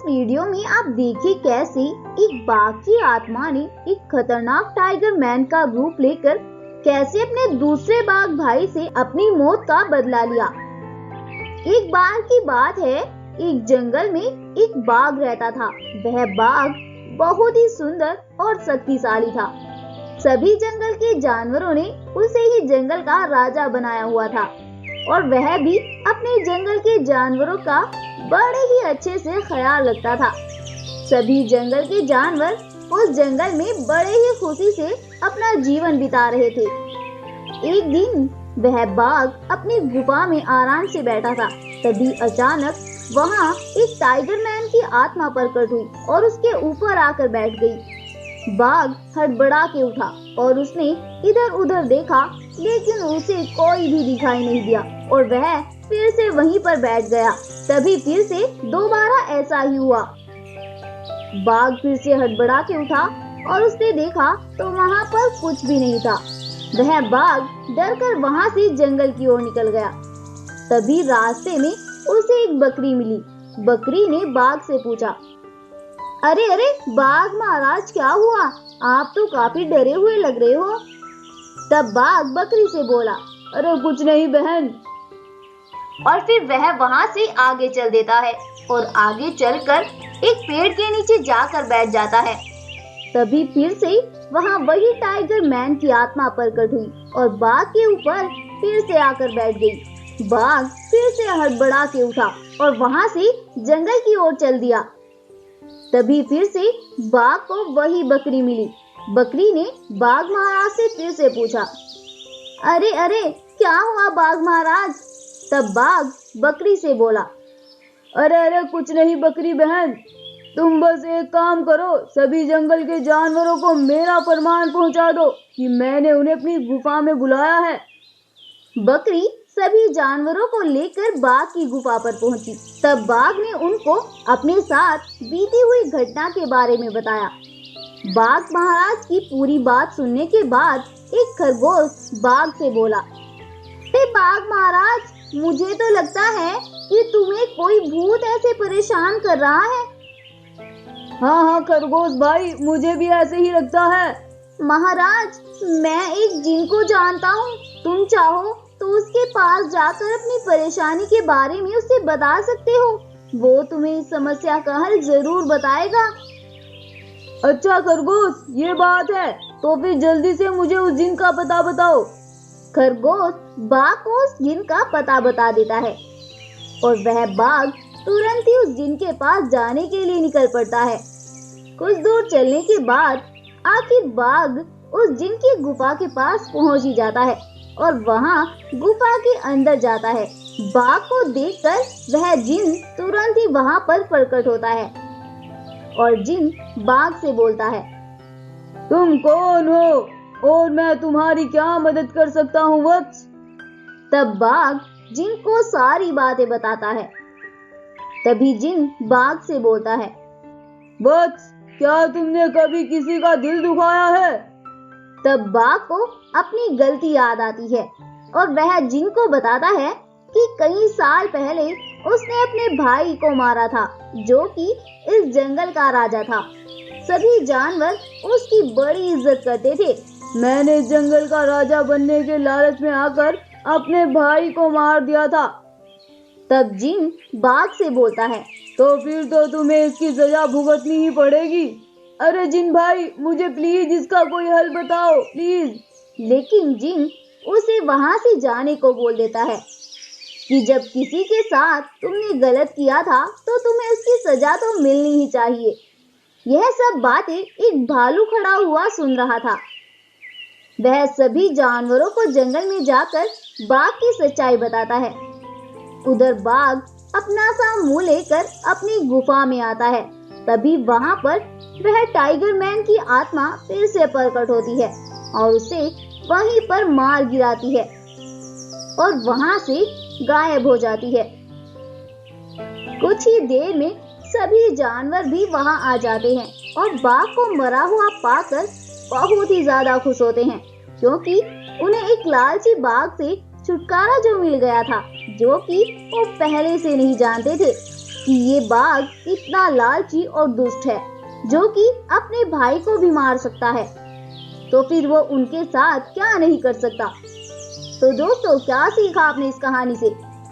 Video में आप देखिए कैसे एक बाघ की आत्मा ने एक खतरनाक टाइगर मैन का रूप लेकर कैसे अपने दूसरे बाघ भाई से अपनी मौत का बदला लिया। एक बार की बात है, एक जंगल में एक बाघ रहता था। वह बाघ बहुत ही सुंदर और शक्तिशाली था। सभी जंगल के जानवरों ने उसे ही जंगल का राजा बनाया हुआ था और वह भी अपने जंगल के जानवरों का बड़े ही अच्छे से ख्याल रखता था। सभी जंगल के जानवर उस जंगल में बड़े ही खुशी से अपना जीवन बिता रहे थे। एक दिन वह बाघ अपनी गुफा में आराम से बैठा था। तभी अचानक वहाँ एक टाइगर मैन की आत्मा प्रकट हुई और उसके ऊपर आकर बैठ गई। बाघ हड़बड़ा के उठा और उसने इधर उधर देखा, लेकिन उसे कोई भी दिखाई नहीं दिया और वह फिर से वहीं पर बैठ गया। तभी फिर से दोबारा ऐसा ही हुआ। बाघ फिर से हड़बड़ा के उठा और उसने देखा तो वहाँ पर कुछ भी नहीं था। वह बाघ डरकर वहाँ से जंगल की ओर निकल गया। तभी रास्ते में उसे एक बकरी मिली। बकरी ने बाघ से पूछा, अरे अरे बाघ महाराज, क्या हुआ? आप तो काफी डरे हुए लग रहे हो। तब बाघ बकरी से बोला, अरे कुछ नहीं बहन। और फिर वह वहाँ से आगे चल देता है और आगे चलकर एक पेड़ के नीचे जाकर बैठ जाता है। तभी फिर से वहाँ वही टाइगर मैन की आत्मा प्रकट हुई और बाघ के ऊपर फिर से आकर बैठ गई। बाघ फिर से हड़बड़ा के उठा और वहाँ से जंगल की ओर चल दिया। तभी फिर से बाघ को वही बकरी मिली। बकरी ने बाघ महाराज से फिर से पूछा, अरे अरे क्या हुआ बाघ महाराज? तब बाघ बकरी से बोला, अरे अरे कुछ नहीं बकरी बहन, तुम बस एक काम करो, सभी जंगल के जानवरों को मेरा फरमान पहुंचा दो कि मैंने उन्हें अपनी गुफा में बुलाया है। बकरी सभी जानवरों को लेकर बाघ की गुफा पर पहुंची। तब बाघ ने उनको अपने साथ बीती हुई घटना के बारे में बताया। बाघ महाराज की पूरी बात सुनने के बाद एक खरगोश बाघ से बोला, हे बाघ महाराज, मुझे तो लगता है कि तुम्हें कोई भूत ऐसे परेशान कर रहा है। हाँ खरगोश भाई, मुझे भी ऐसे ही लगता है। महाराज, मैं एक जिन को जानता हूँ, तुम चाहो तो उसके पास जाकर अपनी परेशानी के बारे में उसे बता सकते हो। वो तुम्हें इस समस्या का हल जरूर बताएगा। अच्छा खरगोश, ये बात है, तो फिर जल्दी से मुझे उस जिन का पता बताओ। खरगोश बाघ को उस जिन का पता बता देता है और वह बाघ तुरंत ही उस जिन के पास जाने के लिए निकल पड़ता है। कुछ दूर चलने के बाद आखिर बाघ उस जिन की गुफा के पास पहुंच ही जाता है और वहां गुफा के अंदर जाता है। बाघ को देखकर वह जिन तुरंत ही वहां पर प्रकट होता है और जिन बाघ से बोलता है, तुम कौन हो और मैं तुम्हारी क्या मदद कर सकता हूँ वत्स? तब बाघ जिन को सारी बातें बताता है। तभी जिन बाघ से बोलता है, वत्स, क्या तुमने कभी किसी का दिल दुखाया है? तब बाघ को अपनी गलती याद आती है और वह जिन को बताता है कि कई साल पहले उसने अपने भाई को मारा था, जो कि इस जंगल का राजा था। सभी जानवर उसकी बड़ी इज्जत करते थे। मैंने जंगल का राजा बनने के लालच में आकर अपने भाई को मार दिया था। तब जिन बाघ से बोलता है, तो फिर तो तुम्हें इसकी सजा भुगतनी ही पड़ेगी। अरे जिन भाई, मुझे प्लीज इसका कोई हल बताओ प्लीज। लेकिन जिन उसे वहां से जाने को बोल देता है कि जब किसी के साथ तुमने गलत किया था तो तुम्हें उसकी सजा तो मिलनी ही चाहिए। यह सब बातें एक भालू खड़ा हुआ सुन रहा था। वह सभी जानवरों को जंगल में जाकर बाघ की सच्चाई बताता है। उधर बाघ अपना सा मुंह लेकर अपनी गुफा में आता है। तभी वहां पर वह टाइगर मैन की आत्मा फिर से प्रकट होती है और उसे वहीं पर मार गिराती है और वहां से गायब हो जाती है। कुछ ही देर में सभी जानवर भी वहां आ जाते हैं और बाघ को मरा हुआ पाकर बहुत ही ज्यादा खुश होते हैं, क्योंकि उन्हें एक लालची बाघ से छुटकारा जो मिल गया था, जो कि वो पहले से नहीं जानते थे। कि ये बाघ इतना लालची और दुष्ट है जो कि अपने भाई को भी मार सकता है, तो फिर वो उनके साथ क्या नहीं कर सकता। तो दोस्तों, क्या सीखा आपने इस कहानी से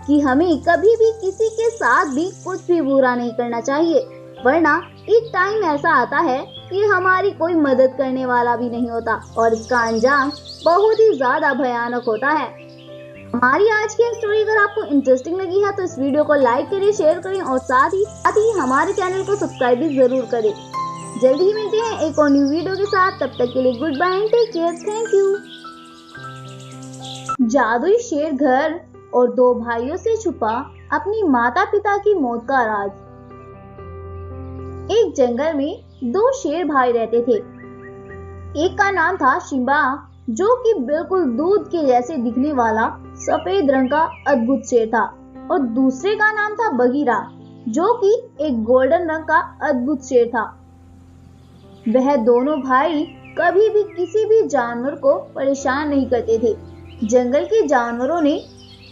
कि हमें कभी भी किसी के साथ भी कुछ भी बुरा नहीं करना चाहिए, वरना एक टाइम ऐसा आता है कि हमारी कोई मदद करने वाला भी नहीं होता और इसका अंजाम बहुत ही ज्यादा भयानक होता है। हमारी आज की स्टोरी अगर आपको इंटरेस्टिंग लगी है तो इस वीडियो को लाइक करें, शेयर करें और साथ ही हमारे चैनल को सब्सक्राइब भी जरूर करें। जल्दी ही मिलते हैं एक और न्यू वीडियो के साथ, तब तक के लिए goodbye and take care, thank you. जादुई शेर घर और दो भाइयों से छुपा अपनी माता पिता की मौत का राज। एक जंगल में दो शेर भाई रहते थे। एक का नाम था शिम्बा, जो कि बिल्कुल दूध के जैसे दिखने वाला सफेद रंग का अद्भुत शेर था, और दूसरे का नाम था बगीरा, जो कि एक गोल्डन रंग का अद्भुत शेर था। वह दोनों भाई कभी भी किसी भी जानवर को परेशान नहीं करते थे। जंगल के जानवरों ने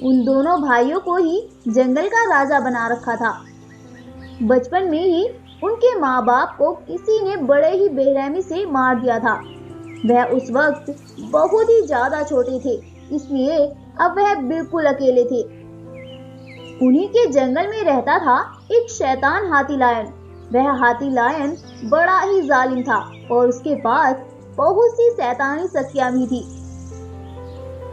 उन दोनों भाइयों को ही जंगल का राजा बना रखा था। बचपन में ही उनके माँ बाप को किसी ने बड़े ही बेरहमी से मार दिया था। वह उस वक्त बहुत ही ज्यादा छोटे थे, इसलिए अब वह बिल्कुल अकेले थे। उन्हीं के जंगल में रहता था एक शैतान हाथी लायन। वह हाथी लायन बड़ा ही जालिम था और उसके पास बहुत सी शैतानी शक्तियां भी थी।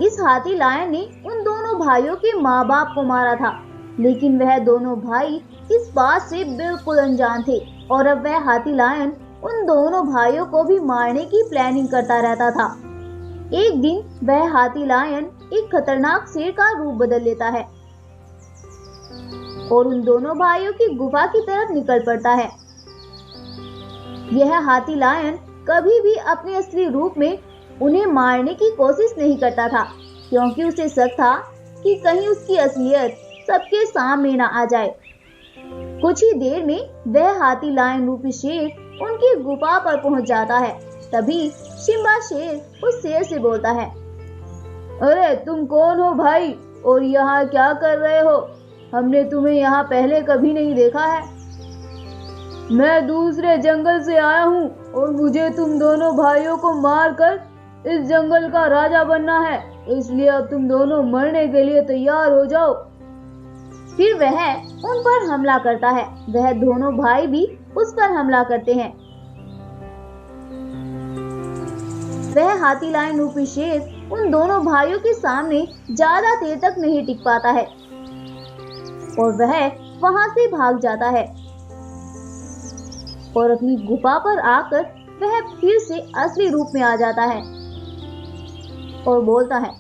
इस हाथी लायन ने उन दोनों भाइयों के माँ बाप को मारा था, लेकिन वह दोनों भाई इस बात से बिल्कुल अनजान थे और अब वह हाथी लायन उन दोनों भाइयों को भी मारने की प्लानिंग करता रहता था। एक दिन वह हाथी लायन एक खतरनाक शेर का रूप बदल लेता है और उन दोनों भाइयों की गुफा की तरफ निकल पड़ता है। यह हाथी लायन कभी भी अपने असली रूप में उन्हें मारने की कोशिश नहीं करता था, क्योंकि उसे शक था कि कहीं उसकी असलियत सबके सामने न आ जाए। कुछ ही देर में वह हाथी लायन रूपी शेर उनकी गुफा पर पहुंच जाता है। तभी शिम्बा शेर उस शेर से बोलता है, अरे तुम कौन हो भाई, और यहाँ क्या कर रहे हो? हमने तुम्हें यहाँ पहले कभी नहीं देखा है। मैं दूसरे जंगल से आया हूँ और मुझे तुम दोनों भाइयों को मारकर इस जंगल का राजा बनना है, इसलिए अब तुम दोनों मरने के लिए तैयार हो जाओ। फिर वह उन पर हमला करता है। वह दोनों भाई भी उस पर हमला करते हैं। वह हाथी लायन रूपी शेर उन दोनों भाइयों के सामने ज्यादा देर तक नहीं टिक पाता है और वह वहां से भाग जाता है और अपनी गुफा पर आकर वह फिर से असली रूप में आ जाता है और बोलता है,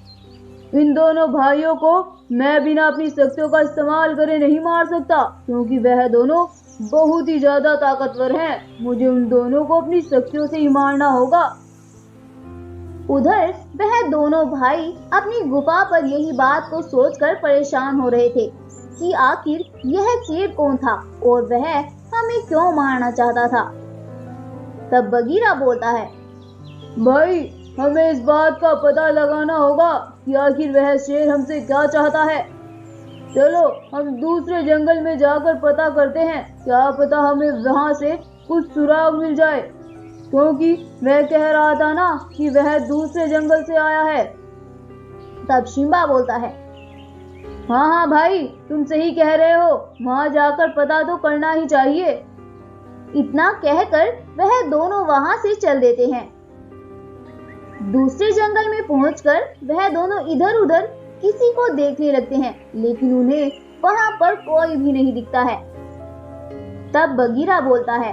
इन दोनों भाइयों को मैं बिना अपनी शक्तियों का इस्तेमाल करे नहीं मार सकता, क्योंकि वह दोनों बहुत ही ज्यादा ताकतवर हैं। मुझे उन दोनों को अपनी शक्तियों से ही मारना होगा। उधर वह दोनों भाई अपनी गुफा पर यही बात को सोचकर परेशान हो रहे थे कि आखिर यह शेर कौन था और वह हमें क्यों मारना चाहता था। तब बगीरा बोलता है, भाई हमें इस बात का पता लगाना होगा कि आखिर वह शेर हमसे क्या चाहता है। चलो हम दूसरे जंगल में जाकर पता करते हैं, क्या पता हमें वहां से कुछ सुराग मिल जाए, क्योंकि वह कह रहा था ना कि वह दूसरे जंगल से आया है। तब शिम्बा बोलता है, हाँ भाई तुम सही कह रहे हो, वहां जाकर पता तो करना ही चाहिए। इतना कहकर वह दोनों वहां से चल देते हैं। दूसरे जंगल में पहुंचकर वह दोनों इधर उधर किसी को देखने लगते हैं, लेकिन उन्हें वहां पर कोई भी नहीं दिखता है। तब बगीरा बोलता है,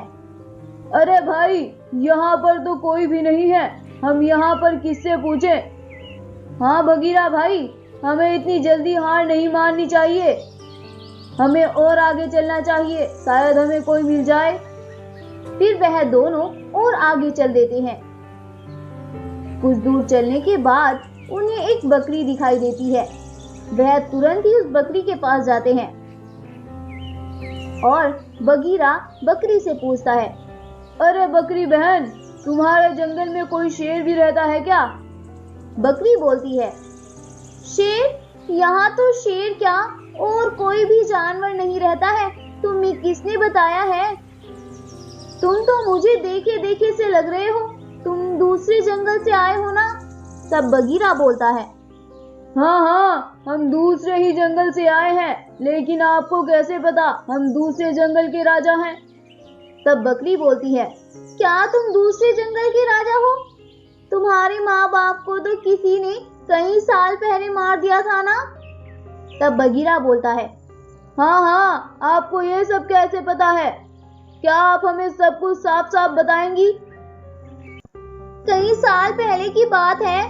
अरे भाई यहाँ पर तो कोई भी नहीं है, हम यहाँ पर किससे पूछें? हाँ बगीरा भाई, हमें इतनी जल्दी हार नहीं माननी चाहिए, हमें और आगे चलना चाहिए, शायद हमें कोई मिल जाए। फिर वह दोनों और आगे चल देते हैं। कुछ दूर चलने के बाद उन्हें एक बकरी दिखाई देती है। वह तुरंत ही उस बकरी के पास जाते हैं और बगीरा बकरी से पूछता है, अरे बकरी बहन, तुम्हारे जंगल में कोई शेर भी रहता है क्या? बकरी बोलती है, शेर? यहाँ तो शेर क्या और कोई भी जानवर नहीं रहता है, तुम्हें किसने बताया है? तुम तो मुझे देखे देखे से लग रहे हो, तुम दूसरे जंगल से आए हो ना? तब बगीरा बोलता है, हाँ, हम दूसरे ही जंगल से आए हैं, लेकिन आपको कैसे पता हम दूसरे जंगल के राजा हैं? तब बकरी बोलती है, क्या तुम दूसरे जंगल के राजा हो? तुम्हारे माँ बाप को तो किसी ने कई साल पहले मार दिया था ना? तब बगीरा बोलता है, हाँ, आपको ये सब कैसे पता है? क्या आप हमें सब कुछ साफ साफ बताएंगी? कई साल पहले की बात है,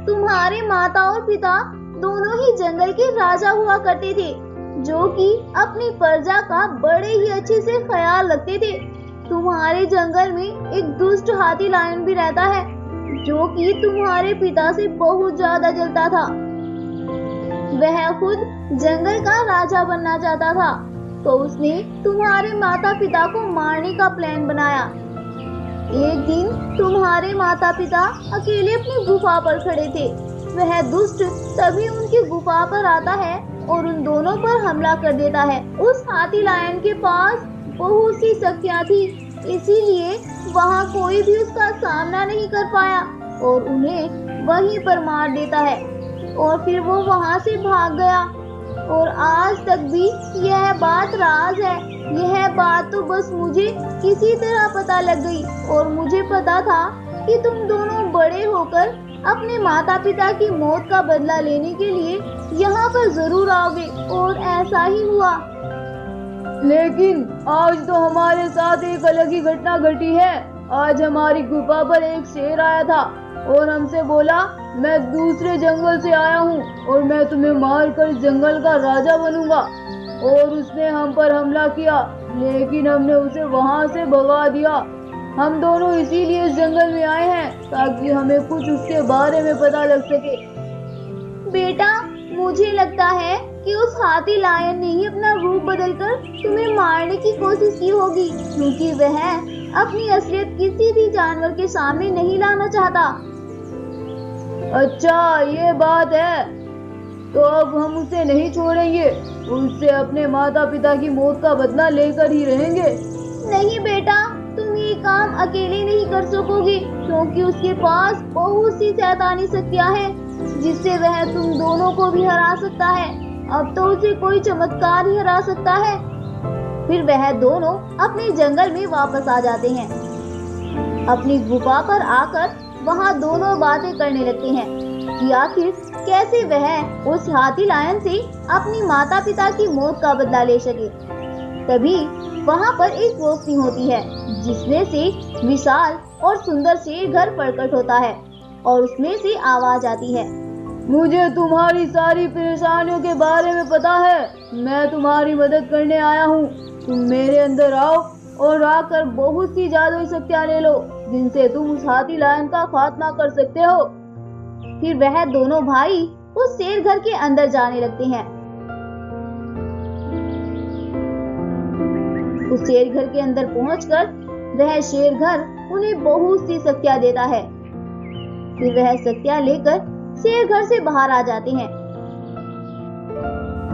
तुम्हारे माता और पिता दोनों ही जंगल के राजा हुआ करते थे, जो कि अपनी प्रजा का बड़े ही अच्छे से ख्याल रखते थे। तुम्हारे जंगल में एक दुष्ट हाथी लायन भी रहता है, जो कि तुम्हारे पिता से बहुत ज्यादा जलता था। वह खुद जंगल का राजा बनना चाहता था, तो उसने तुम्हारे माता पिता को मारने का प्लान बनाया। एक दिन तुम्हारे माता पिता अकेले अपनी गुफा पर खड़े थे। वह दुष्ट तभी उनकी गुफा पर आता है और उन दोनों पर हमला कर देता है। उस हाथी लायन के पास बहुत सी शक्तियां थी, इसीलिए वहां कोई भी उसका सामना नहीं कर पाया और उन्हें वहीं पर मार देता है और फिर वो वहां से भाग गया। और आज तक भी यह बात राज है। यह बात तो बस मुझे किसी तरह पता लग गई और मुझे पता था कि तुम दोनों बड़े होकर अपने माता पिता की मौत का बदला लेने के लिए यहाँ पर जरूर आओगे, और ऐसा ही हुआ। लेकिन आज तो हमारे साथ एक अलग ही घटना घटी है। आज हमारी गुफा पर एक शेर आया था और हमसे बोला, मैं दूसरे जंगल से आया हूँ और मैं तुम्हें मारकर जंगल का राजा बनूंगा। और उसने हम पर हमला किया, लेकिन हमने उसे वहाँ से भगा दिया। हम दोनों इसीलिए इस जंगल में आए हैं ताकि हमें कुछ उसके बारे में पता लग सके। बेटा, मुझे लगता है कि उस हाथी लायन ने ही अपना रूप बदलकर तुम्हें मारने की कोशिश की होगी, क्योंकि वह अपनी असलियत किसी भी जानवर के सामने नहीं लाना चाहता। अच्छा, ये बात है, तो अब हम उसे नहीं छोड़ेंगे। उससे अपने माता पिता की मौत का बदला लेकर ही रहेंगे। नहीं बेटा, तुम ये काम अकेले नहीं कर सकोगे, क्योंकि उसके पास बहुत सी शैतानी शक्तियां हैं, जिससे वह तुम दोनों को भी हरा सकता है। अब तो उसे कोई चमत्कार ही हरा सकता है। फिर वह दोनों अपने जंगल में वापस आ जाते हैं। अपनी गुफा पर आकर वहाँ दोनों बातें करने लगते हैं कि आखिर कैसे वह उस हाथी लायन से अपनी माता पिता की मौत का बदला ले सके। तभी वहाँ पर एक रोशनी होती है, जिसमें से विशाल और सुंदर शेर घर प्रकट होता है और उसमें से आवाज आती है, मुझे तुम्हारी सारी परेशानियों के बारे में पता है। मैं तुम्हारी मदद करने आया हूँ। तुम मेरे अंदर आओ और आकर बहुत सी जादुई शक्तियाँ ले लो, जिनसे तुम उस हाथी लायन का खात्मा कर सकते हो। फिर वह दोनों भाई उस शेर घर के अंदर जाने लगते हैं। उस शेर घर के अंदर पहुंचकर वह शेर घर उन्हें बहुत सी शक्तियाँ देता है। फिर वह शक्तियाँ लेकर शेर घर से बाहर आ जाते हैं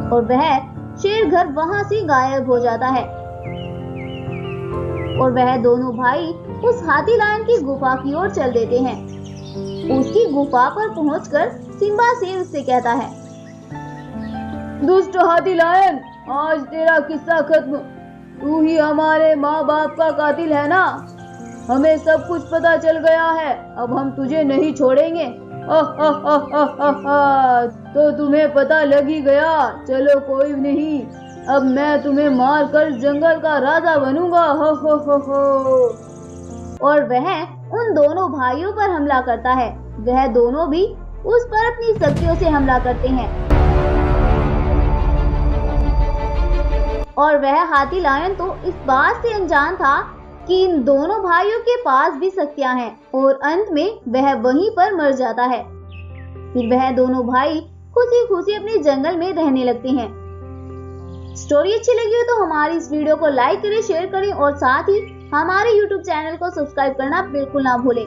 और वह शेर घर वहां से गायब हो जाता है। और वह दोनों भाई उस हाथी लायन की गुफा की ओर चल देते हैं। उसकी गुफा पर पहुंचकर सिम्बा शेर उससे कहता है, दुष्ट हाथी लायन, आज तेरा किस्सा खत्म। तू ही हमारे माँ बाप का कातिल है ना? हमें सब कुछ पता चल गया है। अब हम तुझे नहीं छोड़ेंगे। तो तुम्हें पता लग ही गया। चलो कोई नहीं, अब मैं तुम्हें मार कर जंगल का राजा बनूंगा। हो। और वह उन दोनों भाइयों पर हमला करता है। वह दोनों भी उस पर अपनी शक्तियों से हमला करते हैं और वह हाथी लायन तो इस बात से अनजान था कि इन दोनों भाइयों के पास भी शक्तियां हैं और अंत में वह वहीं पर मर जाता है। फिर वह दोनों भाई खुशी खुशी अपने जंगल में रहने लगते हैं। स्टोरी अच्छी लगी हो तो हमारी इस वीडियो को लाइक करें, शेयर करें और साथ ही हमारे YouTube चैनल को सब्सक्राइब करना बिल्कुल ना भूलें।